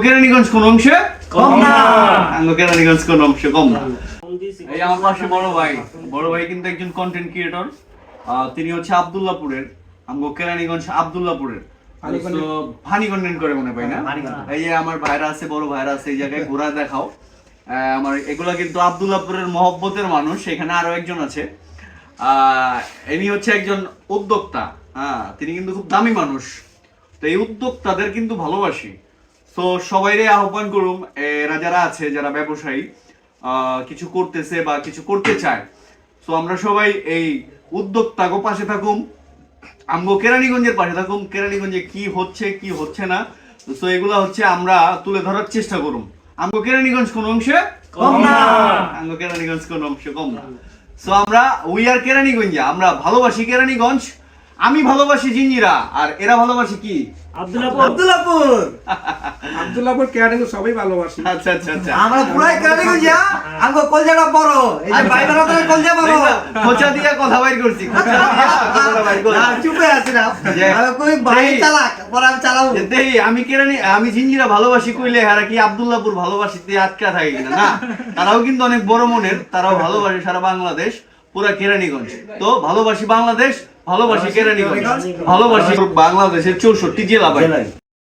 কেরানীগঞ্জ কোন অংশে কম না, কেরানীগঞ্জ কোন অংশে কম না। এই আমার পাশে বড় ভাই কিন্তু একজন কন্টেন্ট ক্রিয়েটর। তিনি হচ্ছে আব্দুল্লাহপুরের, কেরানীগঞ্জ আব্দুল্লাহপুরের ফানি কন্টেন্ট করে মনে পাই না। এই যে আমার ভাইরা আছে, বড় ভাইরা আছে, এই জায়গায় ঘোরা দেখাও। আমার এগুলা কিন্তু আব্দুল্লাহপুরের মহব্বতের মানুষ। এখানে আরো একজন আছে, ইনি হচ্ছে একজন উদ্যোক্তা। তিনি কিন্তু খুব দামি মানুষ। তো এই উদ্যোক্তাদের কিন্তু ভালোবাসি। তো সবাইরে আহ্বান করুম, এরা যারা আছে, যারা ব্যবসায়ী কিছু করতেছে বা কিছু করতে চায়, তো আমরা সবাই এই উদ্যোক্তাকে পাশে থাকুম, আমগো কেরানীগঞ্জের পাশে থাকুম। কেরানীগঞ্জে কি হচ্ছে কি হচ্ছে না, তো এগুলা হচ্ছে আমরা তুলে ধরার চেষ্টা করুম। আমগো কেরানীগঞ্জ কোন অংশে কম না, কেরানীগঞ্জ কোন অংশে কম না। সো আমরা উই আর কেরানীগঞ্জ, আমরা ভালোবাসি কেরানীগঞ্জ। আমি ভালোবাসি জিঞ্জিরা, আর এরা ভালোবাসি কি আব্দুল্লাহপুর কেরানীগঞ্জ সবাই ভালোবাসি। আচ্ছা আচ্ছা আচ্ছা, আমরা পুরাই কেরানীগঞ্জ, আমগো কলজাটা বড়, এই যে বাইবেল তো কলজা বড়, খোঁচা দিয়া কথা বাইর করছি, খোঁচা দিয়া কথা বাইর করছি। চুপে আছি না, আমি কই ভাই চালাক, পরে আমি চালাবো। দেই আমি জিঞ্জিরা ভালোবাসি কইলে হারা কি আব্দুল্লাহপুর ভালোবাসিতে আটকা থাকে কিনা? না, তারাও কিন্তু অনেক বড় মনের, তারাও ভালোবাসে সারা বাংলাদেশ, পুরা কেরানীগঞ্জ। তো ভালোবাসি বাংলাদেশ, ভালোবাসি কেরানীগঞ্জ, ভালোবাসি বাংলাদেশের 64 জেলা ভাই।